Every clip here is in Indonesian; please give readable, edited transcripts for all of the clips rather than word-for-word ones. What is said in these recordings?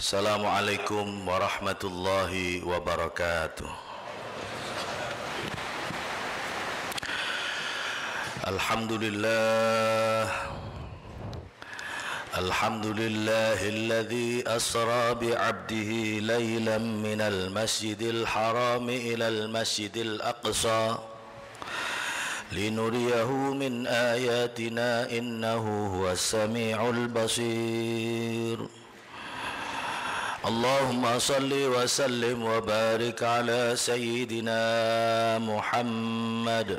Assalamualaikum warahmatullahi wabarakatuh. Alhamdulillahilladzi asra bi'abdihi laylan minal masjidil harami ilal masjidil aqsa linuriyahu min ayatina innahu huwas sami'ul basir. Allahumma salli wa sallim wa barik ala sayyidina Muhammad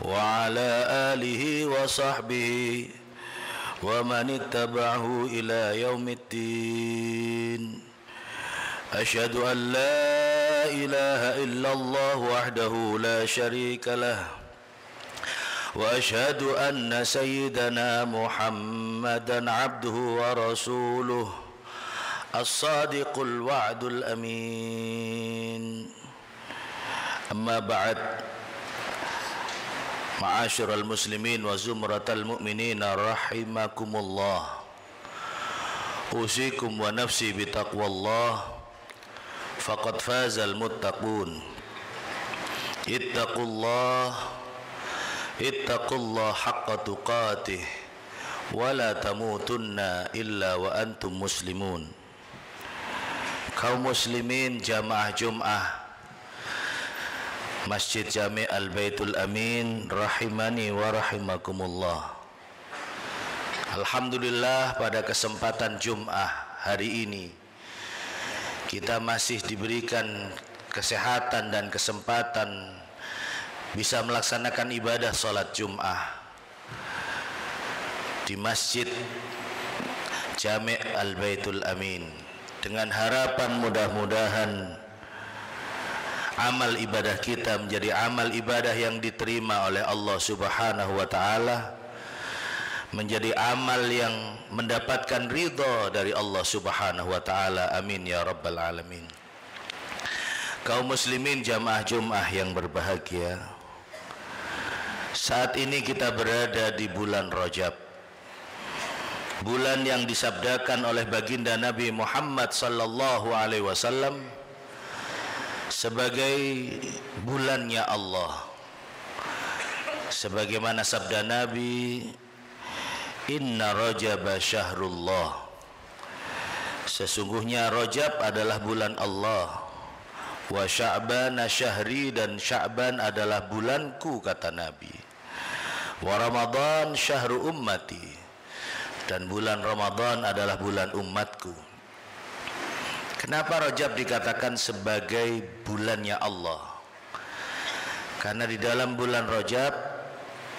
wa ala alihi wa sahbihi wa man ittaba'ahu ila yaumiddin. Asyhadu an la ilaha illallah wahdahu la syarika lah wa asyhadu anna sayyidana Muhammadan abduhu wa rasuluh as-sadiqul wa'dul amin. Amma ba'd. Ma'asyiral muslimin wa zumratal mu'minin rahimakumullah. Usikum wa nafsi bitaqwallah faqad fazal muttaqun. Ittaqullah haqqa tuqatih wa la tamutunna illa wa antum muslimun. Kaum muslimin jamaah Jum'ah Masjid Jami' Al-Baitul Amin rahimani wa rahimakumullah. Alhamdulillah, pada kesempatan Jum'ah hari ini kita masih diberikan kesehatan dan kesempatan bisa melaksanakan ibadah salat Jum'ah di Masjid Jami' Al-Baitul Amin, dengan harapan mudah-mudahan amal ibadah kita menjadi amal ibadah yang diterima oleh Allah Subhanahu wa taala, menjadi amal yang mendapatkan ridha dari Allah Subhanahu wa taala. Amin ya rabbal alamin. Kaum muslimin jamaah Jum'ah yang berbahagia, saat ini kita berada di bulan Rajab, bulan yang disabdakan oleh baginda Nabi Muhammad sallallahu alaihi wasallam sebagai bulannya Allah. Sebagaimana sabda Nabi, inna Rajaba syahrullah, sesungguhnya Rajab adalah bulan Allah, wa Sya'bana syahri, dan Sya'ban adalah bulanku, kata Nabi, wa Ramadan syahru ummati, dan bulan Ramadan adalah bulan umatku. Kenapa Rajab dikatakan sebagai bulannya Allah? Karena di dalam bulan Rajab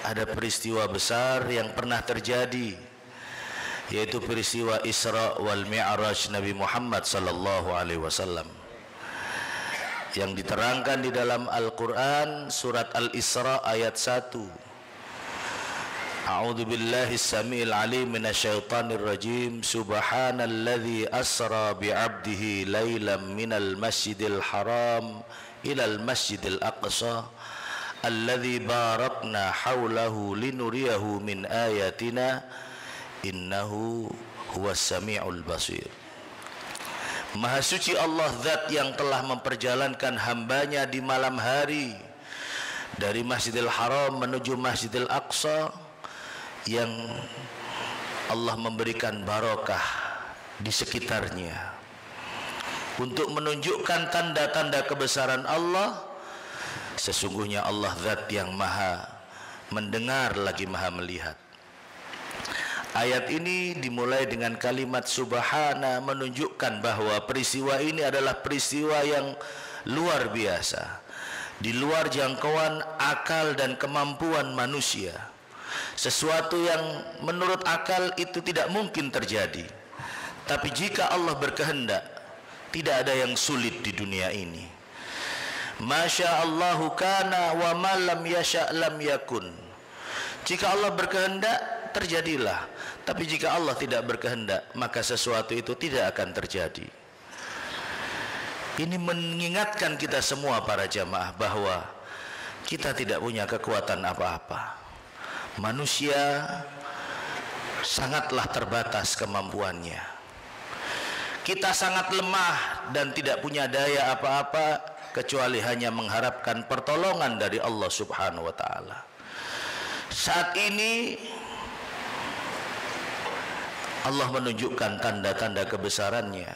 ada peristiwa besar yang pernah terjadi, yaitu peristiwa Isra wal Mi'raj Nabi Muhammad sallallahu alaihi wasallam, yang diterangkan di dalam Al-Quran surat Al-Isra ayat 1. A'udzu billahi samiil alim minasyaitonir rajim. Subhanalladzi asra bi'abdihi lailan minal masjidil haram ilal masjidil aqsa alladzi barakna haulahu linuriyahu min ayatina innahu huwas samiul basir. Maha suci Allah, zat yang telah memperjalankan hambanya di malam hari dari Masjidil Haram menuju Masjidil Aqsa, yang Allah memberikan barokah di sekitarnya untuk menunjukkan tanda-tanda kebesaran Allah. Sesungguhnya Allah zat yang maha mendengar lagi maha melihat. Ayat ini dimulai dengan kalimat subhana, menunjukkan bahwa peristiwa ini adalah peristiwa yang luar biasa, di luar jangkauan akal dan kemampuan manusia. Sesuatu yang menurut akal itu tidak mungkin terjadi, tapi jika Allah berkehendak, tidak ada yang sulit di dunia ini. Masya Allahu kana wa ma lam yasha lam yakun. Jika Allah berkehendak, terjadilah. Tapi jika Allah tidak berkehendak, maka sesuatu itu tidak akan terjadi. Ini mengingatkan kita semua para jamaah bahwa kita tidak punya kekuatan apa-apa. Manusia sangatlah terbatas kemampuannya. Kita sangat lemah dan tidak punya daya apa-apa kecuali hanya mengharapkan pertolongan dari Allah Subhanahu wa taala. Saat ini Allah menunjukkan tanda-tanda kebesarannya.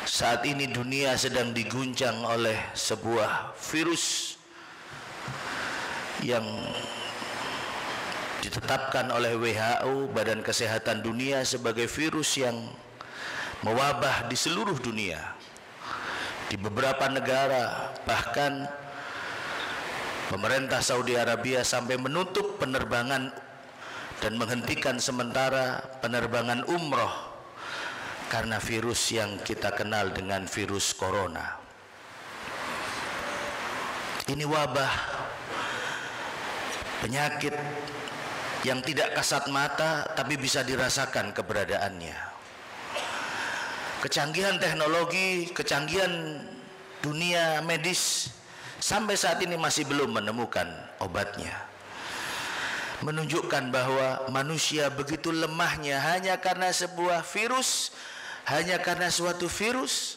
Saat ini dunia sedang diguncang oleh sebuah virus yang ditetapkan oleh WHO, Badan Kesehatan Dunia, sebagai virus yang mewabah di seluruh dunia. Di beberapa negara, bahkan pemerintah Saudi Arabia sampai menutup penerbangan dan menghentikan sementara penerbangan umroh karena virus yang kita kenal dengan virus corona. Ini wabah, penyakit yang tidak kasat mata tapi bisa dirasakan keberadaannya. Kecanggihan teknologi, kecanggihan dunia medis sampai saat ini masih belum menemukan obatnya. Menunjukkan bahwa manusia begitu lemahnya hanya karena sebuah virus, hanya karena suatu virus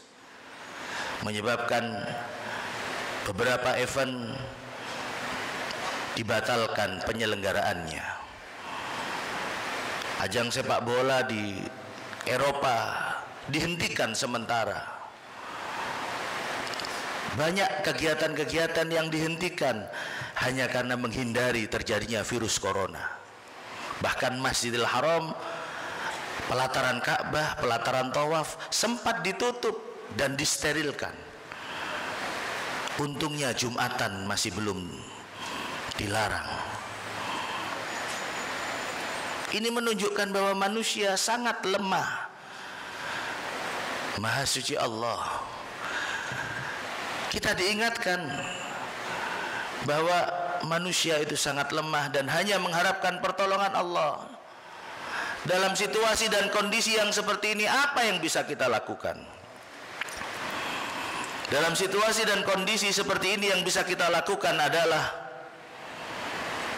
menyebabkan beberapa event dibatalkan penyelenggaraannya. Ajang sepak bola di Eropa dihentikan sementara. Banyak kegiatan-kegiatan yang dihentikan hanya karena menghindari terjadinya virus corona. Bahkan Masjidil Haram, pelataran Ka'bah, pelataran tawaf sempat ditutup dan disterilkan. Untungnya Jumatan masih belum dilarang. Ini menunjukkan bahwa manusia sangat lemah. Maha suci Allah. Kita diingatkan bahwa manusia itu sangat lemah dan hanya mengharapkan pertolongan Allah. Dalam situasi dan kondisi yang seperti ini, apa yang bisa kita lakukan? Dalam situasi dan kondisi seperti ini yang bisa kita lakukan adalah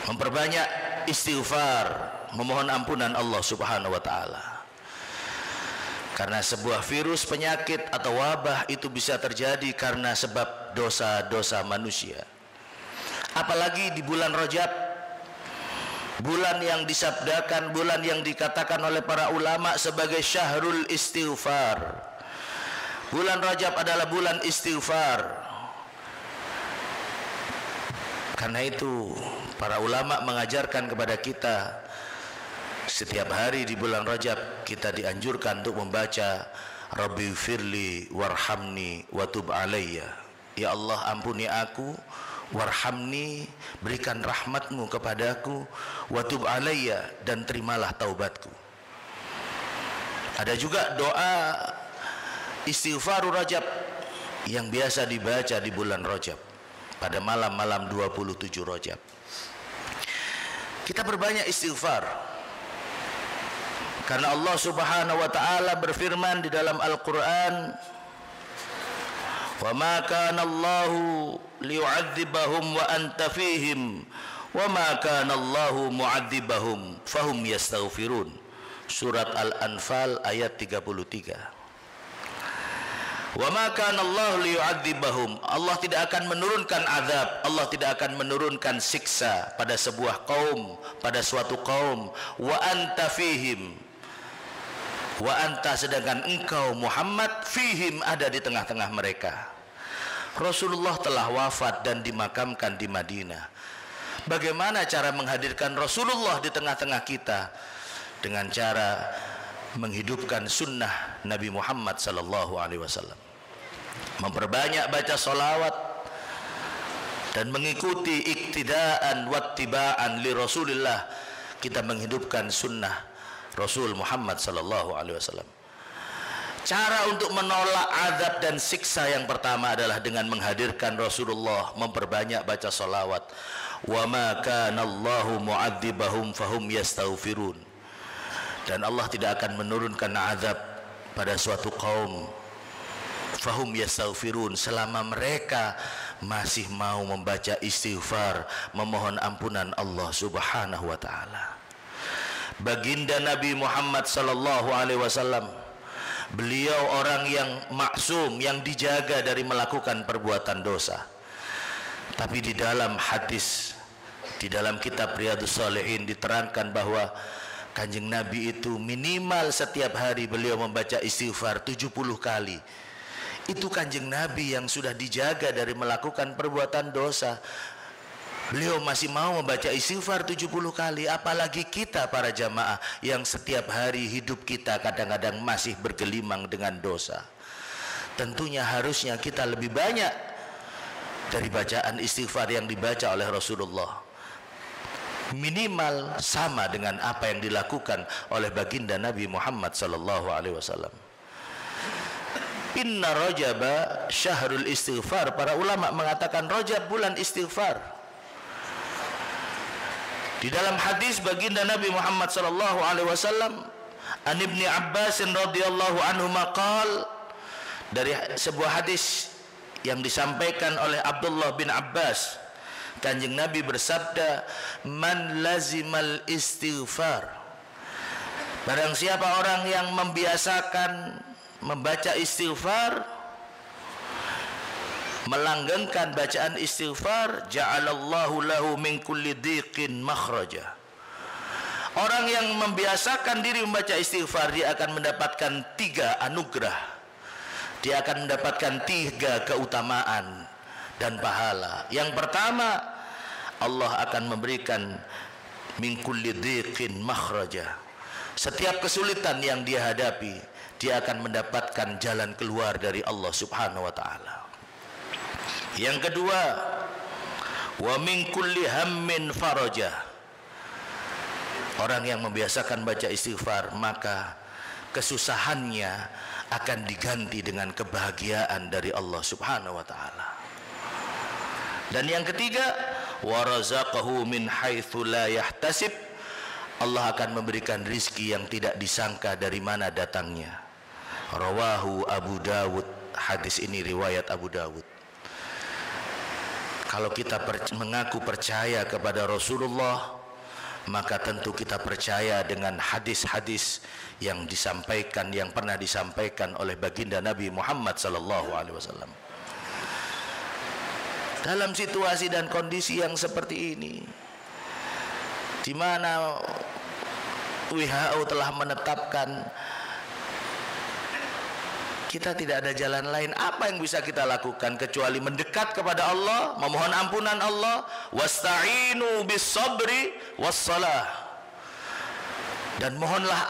memperbanyak istighfar, memohon ampunan Allah Subhanahu wa taala. Karena sebuah virus, penyakit atau wabah itu bisa terjadi karena sebab dosa-dosa manusia. Apalagi di bulan Rajab, bulan yang disabdakan, bulan yang dikatakan oleh para ulama sebagai syahrul istighfar. Bulan Rajab adalah bulan istighfar. Karena itu para ulama mengajarkan kepada kita, setiap hari di bulan Rajab kita dianjurkan untuk membaca Rabbi firli warhamni watub alayya. Ya Allah, ampuni aku, warhamni, berikan rahmatmu kepadaku, watub alayya, dan terimalah taubatku. Ada juga doa istighfar Rajab yang biasa dibaca di bulan Rajab pada malam-malam 27 Rajab. Kita berbanyak istighfar karena Allah Subhanahu wa taala berfirman di dalam Al-Qur'an, "Wa ma kana Allahu liyu'adzibahum wa anta fihim wa ma kana Allahu mu'adzibahum fahum yastaghfirun." Surat Al-Anfal ayat 33. Wa ma kana Allah liyu'adzibahum, Allah tidak akan menurunkan azab, Allah tidak akan menurunkan siksa pada sebuah kaum, pada suatu kaum, wa anta fihim, wa anta, sedangkan engkau Muhammad, fihim, ada di tengah-tengah mereka. Rasulullah telah wafat dan dimakamkan di Madinah. Bagaimana cara menghadirkan Rasulullah di tengah-tengah kita? Dengan cara menghidupkan sunnah Nabi Muhammad sallallahu alaihi wasallam, memperbanyak baca salawat dan mengikuti iktidaan wattibaan li Rasulillah. Kita menghidupkan sunnah Rasul Muhammad sallallahu alaihi wasallam. Cara untuk menolak azab dan siksa yang pertama adalah dengan menghadirkan Rasulullah, memperbanyak baca salawat. Wa ma kana Allahu mu'adzibahum fahum yastaghfirun. Dan Allah tidak akan menurunkan azab pada suatu kaum, fahum yastaghfirun, selama mereka masih mau membaca istighfar, memohon ampunan Allah Subhanahu wa taala. Baginda Nabi Muhammad sallallahu alaihi wasallam Beliau orang yang maksum, yang dijaga dari melakukan perbuatan dosa. Tapi di dalam hadis, di dalam kitab Riyadhus Shalihin diterangkan bahwa Kanjeng Nabi itu minimal setiap hari beliau membaca istighfar 70 kali. Itu Kanjeng Nabi yang sudah dijaga dari melakukan perbuatan dosa. Beliau masih mau membaca istighfar 70 kali. Apalagi kita para jamaah yang setiap hari hidup kita kadang-kadang masih bergelimang dengan dosa. Tentunya harusnya kita lebih banyak dari bacaan istighfar yang dibaca oleh Rasulullah. Minimal sama dengan apa yang dilakukan oleh baginda Nabi Muhammad sallallahu alaihi wasallam. Inna Rajaba syahrul istighfar. Para ulama mengatakan Rajab bulan istighfar. Di dalam hadis baginda Nabi Muhammad sallallahu alaihi wasallam, an Ibni Abbas radhiyallahu anhu maqal, dari sebuah hadis yang disampaikan oleh Abdullah bin Abbas, Kanjeng Nabi bersabda, man lazimal istighfar, barang siapa orang yang membiasakan membaca istighfar, melanggengkan bacaan istighfar, ja'alallahu lahu min kulli dhiqin makhraja. Orang yang membiasakan diri membaca istighfar, dia akan mendapatkan 3 anugerah. Dia akan mendapatkan 3 keutamaan dan pahala. Yang pertama, Allah akan memberikan min kulli dhiqin makhraja. Setiap kesulitan yang dia hadapi, dia akan mendapatkan jalan keluar dari Allah Subhanahu wa taala. Yang kedua, wa min kulli hammin faraja. Orang yang membiasakan baca istighfar, maka kesusahannya akan diganti dengan kebahagiaan dari Allah Subhanahu wa taala. Dan yang ketiga, wa razaqahu min haitsu la yahtasib. Allah akan memberikan rizki yang tidak disangka dari mana datangnya. Rawahu Abu Dawud. Hadis ini riwayat Abu Dawud. Kalau kita mengaku percaya kepada Rasulullah, maka tentu kita percaya dengan hadis-hadis yang disampaikan, yang pernah disampaikan oleh baginda Nabi Muhammad sallallahu alaihi wasallam. Dalam situasi dan kondisi yang seperti ini, di mana WHO telah menetapkan kita tidak ada jalan lain, apa yang bisa kita lakukan kecuali mendekat kepada Allah, memohon ampunan Allah. Wasta'inu bis sabri wassalah, dan mohonlah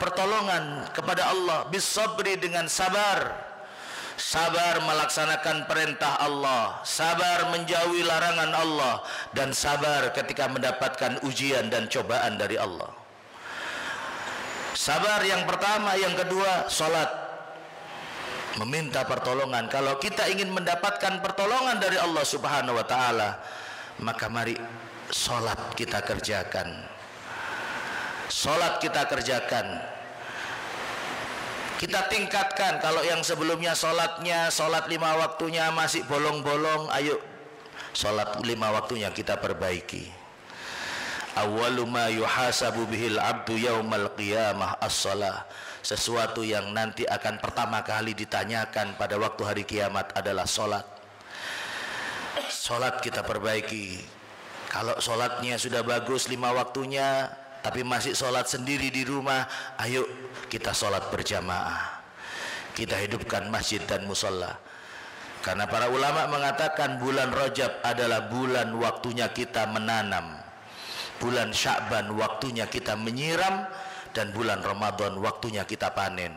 pertolongan kepada Allah bis sabri, dengan sabar. Sabar melaksanakan perintah Allah, sabar menjauhi larangan Allah, dan sabar ketika mendapatkan ujian dan cobaan dari Allah. Sabar yang pertama. Yang kedua, salat, meminta pertolongan. Kalau kita ingin mendapatkan pertolongan dari Allah Subhanahu wa taala, maka mari salat kita kerjakan. Salat kita kerjakan. Kita tingkatkan. Kalau yang sebelumnya salatnya, salat 5 waktunya masih bolong-bolong, ayo salat 5 waktunya kita perbaiki. Awwalu ma yuhasabu bihil abdu yaumal qiyamah as-salah. Sesuatu yang nanti akan pertama kali ditanyakan pada waktu hari kiamat adalah salat. Salat kita perbaiki. Kalau salatnya sudah bagus 5 waktunya, tapi masih salat sendiri di rumah, ayo kita salat berjamaah. Kita hidupkan masjid dan musalla. Karena para ulama mengatakan bulan Rajab adalah bulan waktunya kita menanam, bulan Sya'ban waktunya kita menyiram, dan bulan Ramadan waktunya kita panen.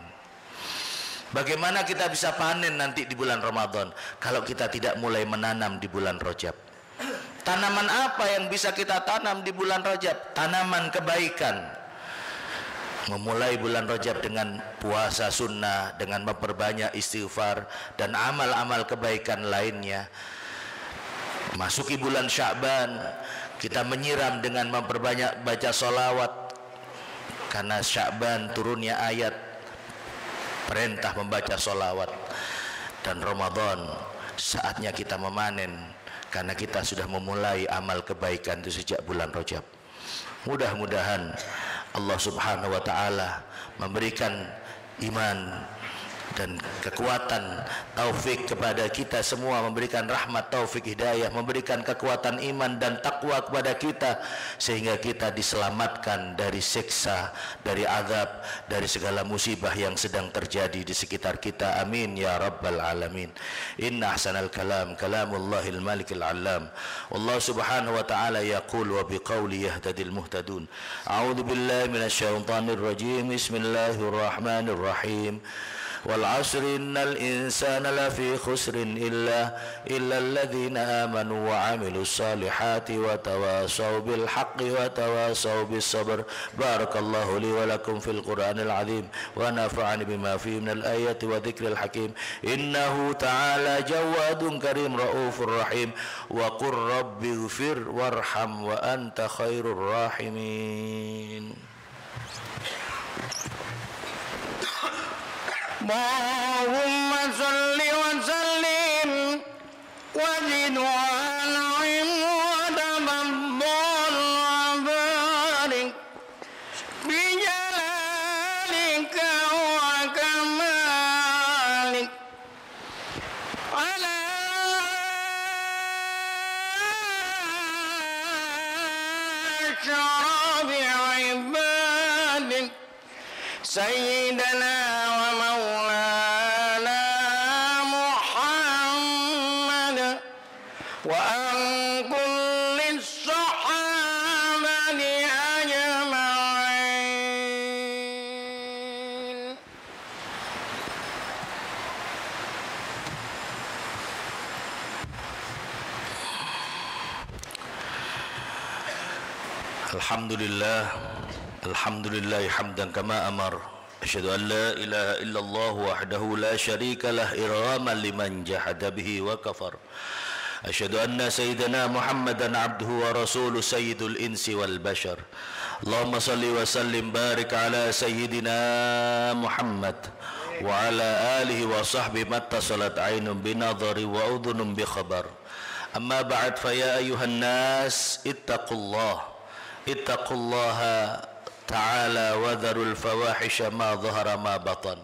Bagaimana kita bisa panen nanti di bulan Ramadan kalau kita tidak mulai menanam di bulan Rajab? Tanaman apa yang bisa kita tanam di bulan Rajab? Tanaman kebaikan. Memulai bulan Rajab dengan puasa sunnah, dengan memperbanyak istighfar dan amal-amal kebaikan lainnya. Masuki bulan Sya'ban, kita menyiram dengan memperbanyak baca sholawat, karena Sya'ban turunnya ayat perintah membaca sholawat. Dan Ramadan saatnya kita memanen, karena kita sudah memulai amal kebaikan itu sejak bulan Rajab. Mudah-mudahan Allah Subhanahu wa taala memberikan iman dan kekuatan taufik kepada kita semua, memberikan rahmat, taufik, hidayah, memberikan kekuatan iman dan takwa kepada kita sehingga kita diselamatkan dari siksa, dari azab, dari segala musibah yang sedang terjadi di sekitar kita. Amin ya rabbal alamin. Inna ahsanal kalam kalamullahil malikil alam. Allah subhanahu wa ta'ala yaqul wa biqawli yahtadil muhtadun. A'udzu billahi minasyaitonir rajim. Bismillahirrahmanirrahim. Wal 'asri innal insana lafi khusrin illa alladhina amanu wa 'amilus salihati wa tawasaw bil haqqi wa tawasaw bis sabr. Barakallahu li wa lakum fil Qur'anil 'azim wa nafa'ani bima fihi minal ayati wa dzikril hakim. Innahu ta'ala jawadun karim raufur rahim. Wa qur rabbighfir warham wa anta khairur rahimin. Allahumma salli wa sallim wa zid wa an'im wa tafaddal wa barik bi jalalika wa kamalik ala syarabi ibadik sayyidana Alhamdulillah hamdan kama amar. Asyhadu an la ilaha illallah wahdahu la syarika lah iraman liman jahada bihi wa kafar. Asyhadu anna sayyidana Muhammadan abduhu wa rasuluhu sayyidul insi wal bashar. Allahumma salli wa sallim barik ala sayyidina Muhammad wa ala alihi wa sahbihi mattasalat aynun binadhari wa udhunun bi khabar. Amma ba'd fa ya ayuhan nas ittaqullaha ta'ala wa dharul fawahisha ma dhahara ma batan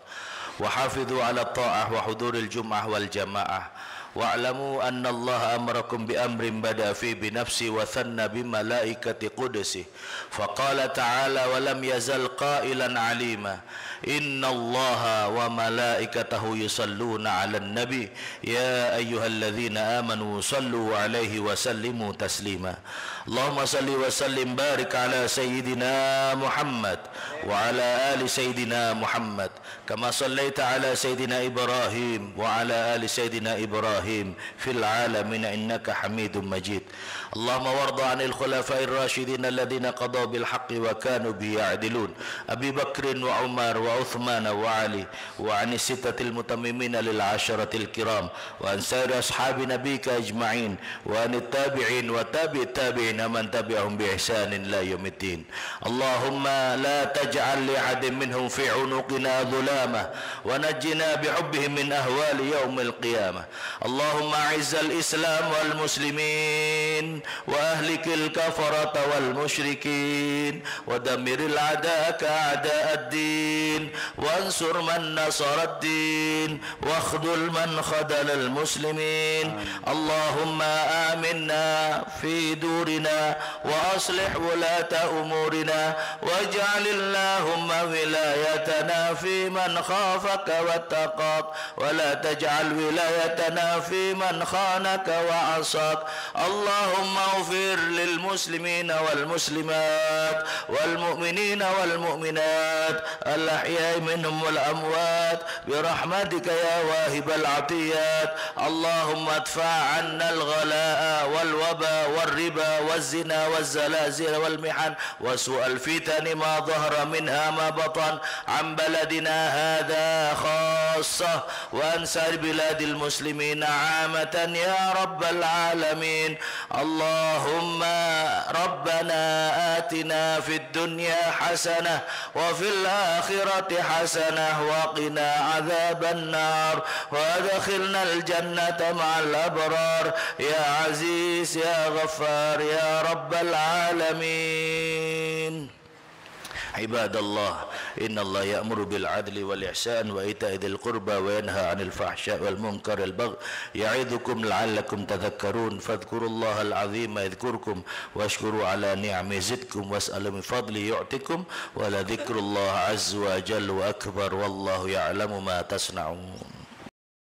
wa hafidhu ala ta'ah wa huduril jum'ah wal jama'ah wa'lamu anna Allah amarakum bi amrin bada fi bi nafsi wa thanna bi malaikati qudsi faqala ta'ala wa lam yazal qailan alima inna Allaha wa malaikatahu yusalluna 'alan nabi ya ayyuhalladzina amanu sallu 'alaihi wa sallimu taslima. Allahumma salli wa sallim barik ala sayyidina Muhammad wa ala ali sayyidina Muhammad kama sallaita ala sayyidina Ibrahim wa ala ali sayyidina Ibrahim fil alamin innaka Hamidum Majid. Allahumma warda 'anil khulafa'ir rasyidin alladhina qadaw bil haqqi wa kanu bihi ya'dilun Abi Bakrin wa Umar wa Uthman wa Ali wa 'anis sittatil mutammimin lil 'asharatil kiram wa an sairi ashabi nabika ajma'in wa anit tabi'in wa tabi'it tabi'in man tabi'ahum bi ihsanin la yaumiddin. Allahumma la taj'al li 'adin minhum fi 'unuqina dhulama wa najjina bi hubbihim min ahwali yaumil qiyamah. Allahumma a'izzal islam wal muslimin wa ahlikil kafarata wal musyrikin wa damiril a'da'aka a'da'ad din wa ansur man nasarad din wa akhdhul man khadalal muslimin. Allahumma aminna fi durina وأصلح ولاة أمورنا واجعل اللهم ولايتنا في من خافك واتقاك ولا تجعل ولايتنا في من خانك وعصاك. اللهم اغفر للمسلمين والمسلمات والمؤمنين والمؤمنات الأحياء منهم والأموات برحمتك يا واهب العطيات. اللهم ادفع عنا الغلاء والوباء والربا والزنا والزلازل والمحن وسوء الفتن ما ظهر منها ما بطن عن بلدنا هذا خاصة وعن سائر بلاد المسلمين عامة يا رب العالمين. اللهم ربنا آتنا في الدنيا حسنة وفي الآخرة حسنة وقنا عذاب النار وادخلنا الجنة مع الأبرار يا عزيز يا غفار يا رب العالمين. Ibadallah, innallaha ya'muru bil 'adli wal ihsan wa ita'i dzil qurba wa yanha 'anil fahsya'i wal munkari wal baghi ya'idukum la'allakum tadhakkarun fadhkurullaha al-'azima yadhkurkum washkuru 'ala ni'ami zidkum was'alu min fadli yu'tikum wa la dzikrullahi 'azza wa jalla wa akbar wallahu ya'lamu ma tasna'un.